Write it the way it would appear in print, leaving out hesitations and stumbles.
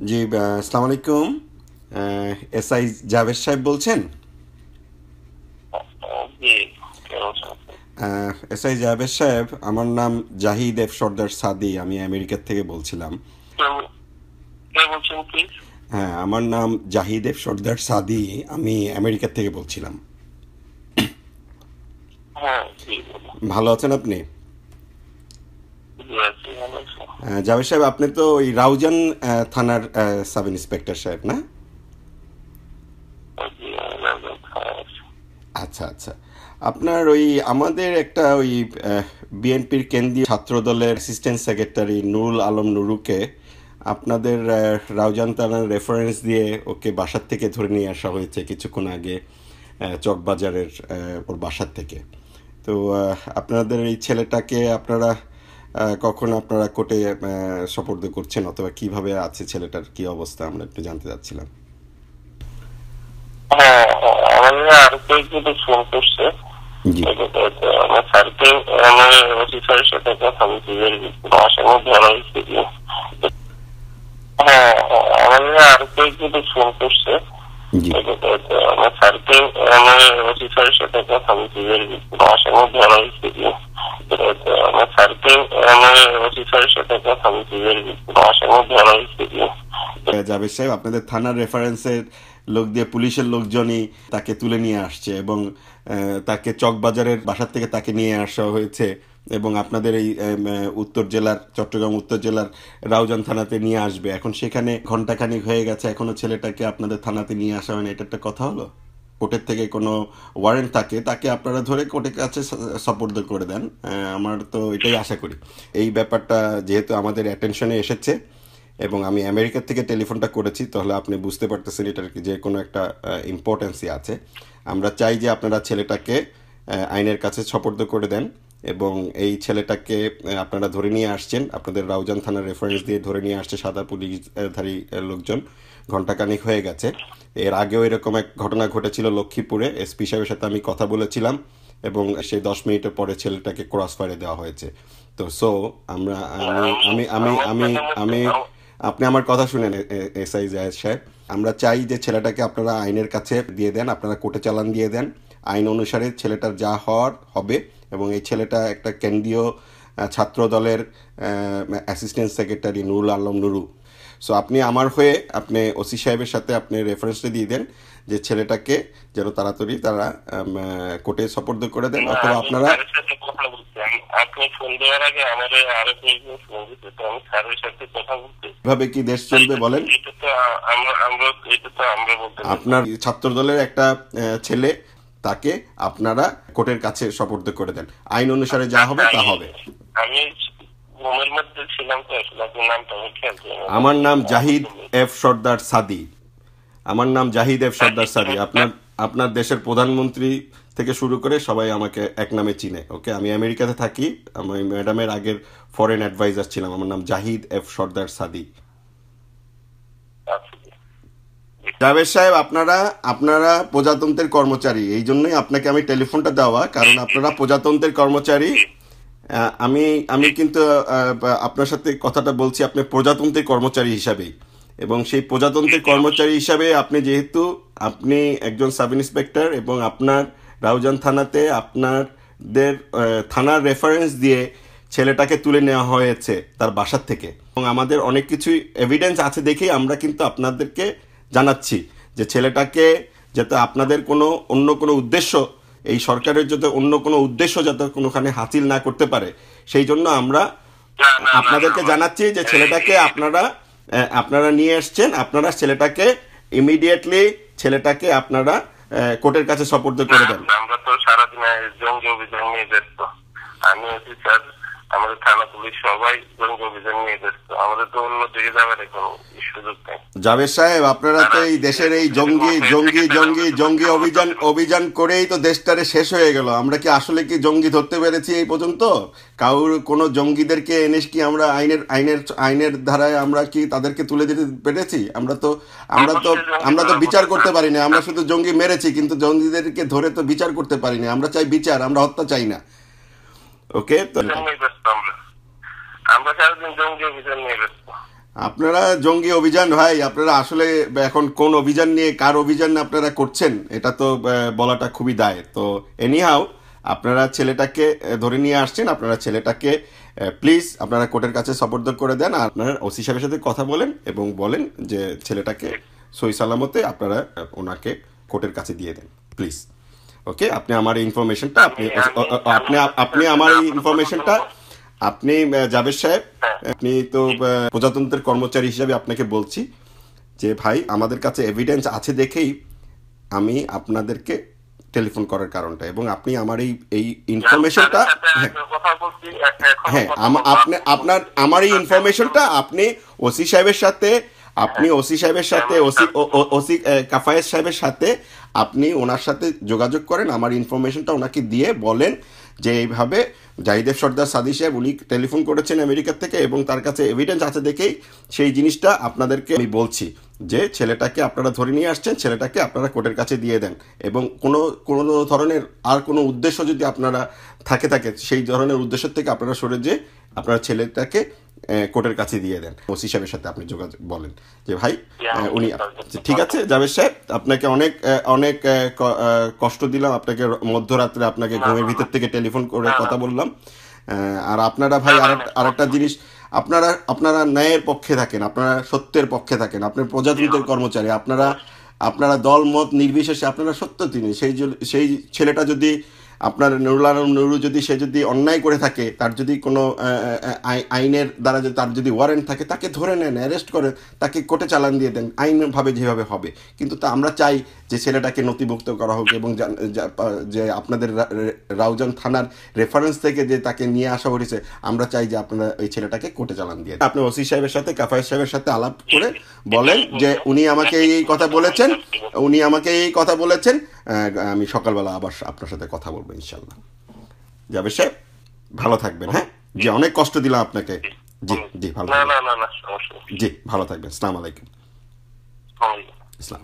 জি, আসসালামু আলাইকুম। এসআই জাভেদ সাহেব বলছেন? জি, কে বলছেন আপনি? এসআই জাভেদ সাহেব, আমার নাম জাহিদ এফ সর্দার সাদি, আমি আমেরিকার থেকে বলছিলাম। কে- কে বলছেন প্লিজ? হ্যাঁ, আমার নাম জাহিদ এফ সর্দার সাদি, আমি আমেরিকার থেকে বলছিলাম। হ্যাঁ, জি বলুন। ভালো আছেন আপনি? জি আছি, ভালো আছি। জাভেদ সাহেব, আপনি তো ওই রাউজান থানার সাব ইন্সপেক্টর সাহেব, না? জি, আমি রাজা খান আছি। আচ্ছা, আচ্ছা। আপনার ওই আমাদের একটা ওই বিএনপির কেন্দ্রীয় ছাত্র দলের অ্যাসিস্ট্যান্ট সেক্রেটারি নুরুল আলম নুরুকে আপনাদের রাউজান থানার রেফারেন্স দিয়ে ওকে বাসার থেকে ধরে নিয়ে আসা হয়েছে কিছুক্ষণ আগে, চকবাজারের ওর বাসার থেকে। তো আপনাদের এই ছেলেটাকে আপনারা কখন আপনারা কোর্টে সোপর্দ করছেন, অথবা কিভাবে আছে ছেলেটার, কি অবস্থা, আমরা একটু জানতে চাচ্ছিলাম। হ্যাঁ, আমাদের আরো কয়েকজন ফোন করছে। জি। আমার স্যারকে, আমার ওসি স্যারের সাথে কথা বলছি যে মাসের মধ্যে ধরা হয়েছে কি। হ্যাঁ, আমাদের আরো কয়েকজন ফোন করছে। জি। আমার স্যারকে, আমার ওসি স্যারের সাথে কথা বলছি যে মাসের মধ্যে ধরা হয়েছে কি। আমার স্যারকে, আমার ওসি স্যারের সাথে কথা বলছি যে মাসের মধ্যে ধরা হয়েছে কি। জাভেদ সাহেব, আপনাদের থানার রেফারেন্সের লোক দিয়ে পুলিশের লোকজনই তাকে তুলে নিয়ে আসছে, এবং তাকে চকবাজারের বাসার থেকে তাকে নিয়ে আসা হয়েছে, এবং আপনাদের এই উত্তর জেলার, চট্টগ্রাম উত্তর জেলার রাউজান থানাতে নিয়ে আসবে। এখন সেখানে ঘন্টাখানিক হয়ে গেছে, এখনো ছেলেটাকে আপনাদের থানাতে নিয়ে আসা হয়নি। এটা একটা কথা হলো? কোর্টের থেকে কোনো ওয়ারেন্ট থাকে, তাকে আপনারা ধরে কোর্টের কাছে সোপর্দ করে দেন। আমার তো এটাই আশা করি। এই ব্যাপারটা যেহেতু আমাদের অ্যাটেনশনে এসেছে, এবং আমি আমেরিকার থেকে টেলিফোনটা করেছি, তাহলে আপনি বুঝতে পারতেছেন এটার কি যে কোনো একটা ইম্পর্টেন্সই আছে। আমরা চাই যে আপনারা ছেলেটাকে আইনের কাছে সোপর্দ করে দেন, এবং এই ছেলেটাকে আপনারা ধরে নিয়ে আসছেন, আপনাদের রাউজান থানার রেফারেন্স দিয়ে ধরে নিয়ে আসছে সাদা পুলিশধারী লোকজন। ঘণ্টাখানিক হয়ে গেছে। এর আগেও এরকম এক ঘটনা ঘটেছিল লক্ষ্মীপুরে, এসপি সাহেবের সাথে আমি কথা বলেছিলাম, এবং সেই 10 মিনিটের পরে ছেলেটাকে ক্রস ফায়ারে দেওয়া হয়েছে। তো সো আমরা আমি আমি আমি আমি আমি আপনি আমার কথা শুনেন, এসআই জায়েদ সাহেব। আমরা চাই যে ছেলেটাকে আপনারা আইনের কাছে দিয়ে দেন, আপনারা কোর্টে চালান দিয়ে দেন। আইন অনুসারে ছেলেটার যা হওয়ার হবে, এবং এই ছেলেটা একটা কেন্দ্রীয় ছাত্র দলের assistant secretary Nurul Alam Nuru. So আপনি আমার হয়ে আপনি ওসি সাহেবের সাথে আপনি রেফারেন্সটা দিয়ে দেন যে ছেলেটাকে যেন তাড়াতাড়ি তারা কোর্টে সোপর্দ করে দেন, না, অথবা আমি আপনারা। স্যারের সাথে কথা বলছি। আপনি ফোন দেওয়ার আগে আমাদের আরো কয়েকজন ফোন দিচ্ছে, তো আমি স্যারের সাথে কথা বলছি। এভাবে কি দেশ চলবে বলেন? এটা তো আমরা বলতে পারবো আপনার না। ছাত্রদলের একটা ছেলে, তাকে আপনারা কোর্টের কাছে সোপর্দ করে দেন। আইন অনুসারে যা হবে তা আমি হবে। আমি ঘুমের মধ্যে ছিলাম, তো আসলে আপনার নামটা আমি খেয়াল করি না। আমার নাম জাহিদ এফ সর্দার সাদি। আমার নাম জাহিদ এফ সর্দার সাদি। আপনার আপনার দেশের প্রধানমন্ত্রী থেকে শুরু করে সবাই আমাকে এক নামে চিনে। ওকে, আমি আমেরিকাতে থাকি, আমি ম্যাডামের আগের ফরেন অ্যাডভাইজার ছিলাম। আমার নাম জাহিদ এফ সর্দার সাদি। আচ্ছা, জি। জাভেদ সাহেব, আপনারা আপনারা প্রজাতন্ত্রের কর্মচারী, এই জন্যই আপনাকে আমি টেলিফোনটা দেওয়া, কারণ আপনারা প্রজাতন্ত্রের কর্মচারী। আমি আমি কিন্তু আপনার সাথে কথাটা বলছি আপনি প্রজাতন্ত্রের কর্মচারী হিসাবেই, এবং সেই প্রজাতন্ত্রের কর্মচারী হিসাবে আপনি যেহেতু আপনি একজন সাব ইন্সপেক্টর, এবং আপনার রাউজান থানাতে আপনাদের থানার রেফারেন্স দিয়ে ছেলেটাকে তুলে নেওয়া হয়েছে তার বাসার থেকে, এবং আমাদের অনেক কিছুই এভিডেন্স আছে দেখেই আমরা কিন্তু আপনাদেরকে জানাচ্ছি যে ছেলেটাকে যাতে আপনাদের কোনো অন্য কোনো উদ্দেশ্য, এই সরকারের যাতে অন্য কোনো উদ্দেশ্য যাতে কোনোখানে হাসিল না করতে পারে, সেই জন্য আমরা না, না, না, না, আপনাদেরকে জানাচ্ছি যে ছেলেটাকে আপনারা আপনারা নিয়ে এসছেন। আপনারা ছেলেটাকে ইমিডিয়েটলি ছেলেটাকে আপনারা কোর্টের কাছে সোপর্দ করে দেন। আমরা তো সারাদিন জঙ্গি অভিযান নিয়ে ব্যস্ত। আমি আছি স্যার, আমাদের থানা পুলিশ সবাই জঙ্গি অভিযান নিয়ে ব্যস্ত। আমাদের তো অন্য দিকে যাওয়ার কোনো সুযোগ নেই। জাভেদ সাহেব, আপনারা তো এই দেশের এই জঙ্গি জঙ্গি জঙ্গি জঙ্গি অভিযান অভিযান করেই তো দেশটারে শেষ হয়ে গেল। আমরা কি আসলে কি জঙ্গি ধরতে পেরেছি এই পর্যন্ত? কারোর কোনো জঙ্গিদেরকে এনে কি আমরা আইনের আইনের আইনের ধারায় আমরা কি তাদেরকে তুলে দিতে পেরেছি? আমরা তো বিচার করতে পারিনি। আমরা শুধু জঙ্গি মেরেছি, কিন্তু জঙ্গিদেরকে ধরে তো বিচার করতে পারিনি। আমরা চাই বিচার, আমরা হত্যা চাই না। ওকে, তো অভিযান নিয়ে ব্যস্ত আমরা। আমরা সারাদিন জঙ্গি অভিযান নিয়ে ব্যস্ত। আপনারা জঙ্গি অভিযান ভাই, আপনারা আসলে এখন কোন অভিযান নিয়ে কার অভিযান আপনারা করছেন এটা তো বলাটা খুবই দায়। তো এনিহাও আপনারা ছেলেটাকে ধরে নিয়ে আসছেন, আপনারা ছেলেটাকে প্লিজ আপনারা কোর্টের কাছে সোপর্দ করে দেন। আর আপনারা ওসি সাহেবের সাথে কথা বলেন এবং বলেন যে ছেলেটাকে সহি সালামতে আপনারা ওনাকে কোর্টের কাছে দিয়ে দেন প্লিজ। ওকে, আপনি আমার এই ইনফরমেশনটা আপনি আমার এই ইনফরমেশনটা আপনি জাভেদ সাহেব, আপনি তো প্রজাতন্ত্রের কর্মচারী হিসাবে আপনাকে বলছি যে ভাই আমাদের কাছে এভিডেন্স আছে দেখেই আমি আপনাদেরকে টেলিফোন করার কারণটা, এবং আপনি আমার এই ইনফরমেশনটা হ্যাঁ আপনি আপনার আমার এই ইনফরমেশনটা আপনি ওসি সাহেবের সাথে ওসি কাফায়েত সাহেবের সাথে আপনি ওনার সাথে যোগাযোগ করেন, আমার ইনফরমেশনটা ওনাকে দিয়ে বলেন যে এইভাবে জাহিদেব সর্দার সাদি সাহেব উনি টেলিফোন করেছেন আমেরিকা থেকে এবং তার কাছে এভিডেন্স আছে দেখেই সেই জিনিসটা আপনাদেরকে আমি বলছি যে ছেলেটাকে আপনারা ধরে নিয়ে আসছেন, ছেলেটাকে আপনারা কোর্টের কাছে দিয়ে দেন। এবং কোনো ধরনের আর কোনো উদ্দেশ্য যদি আপনারা থাকে সেই ধরনের উদ্দেশ্য থেকে আপনারা সরে যে আপনারা ছেলেটাকে কোর্টের কাছে দিয়ে দেন। ওসি সাহেবের সাথে আপনি যোগাযোগ বলেন যে ভাই উনি ঠিক আছে। জাভেদ সাহেব আপনাকে অনেক অনেক কষ্ট দিলাম, আপনাকে মধ্যরাত্রে আপনাকে ঘুমের ভিতর থেকে টেলিফোন করে কথা বললাম। আর আপনারা ভাই আরেকটা জিনিস, আপনারা ন্যায়ের পক্ষে থাকেন, আপনারা সত্যের পক্ষে থাকেন, আপনার প্রজাতন্ত্রের কর্মচারী, আপনারা দল মত নির্বিশেষে আপনারা সত্য তিনি। সেই ছেলেটা যদি আপনার নুরুল আলম নুরু যদি সে যদি অন্যায় করে থাকে, তার যদি কোনো আইনের দ্বারা তার যদি ওয়ারেন্ট থাকে, তাকে ধরে নেন, অ্যারেস্ট করেন, তাকে কোর্টে চালান দিয়ে দেন আইনভাবে যেভাবে হবে। কিন্তু তা আমরা চাই যে ছেলেটাকে নথিভুক্ত করা হোক এবং যে আপনাদের রাউজান থানার রেফারেন্স থেকে যে তাকে নিয়ে আসা হয়েছে, আমরা চাই যে আপনারা এই ছেলেটাকে কোর্টে চালান দিয়ে আপনি ওসি সাহেবের সাথে কাফায়েত সাহেবের সাথে আলাপ করে বলেন যে উনি আমাকে এই কথা বলেছেন, আমি সকালবেলা আবার আপনার সাথে কথা বলবো ইনশাল্লাহ। জাভেদ সাহেব ভালো থাকবেন। হ্যাঁ জি, অনেক কষ্ট দিলাম আপনাকে। জি ভালো থাকবেন। জি ভালো থাকবেন। আসসালামু আলাইকুম। ইসলাম।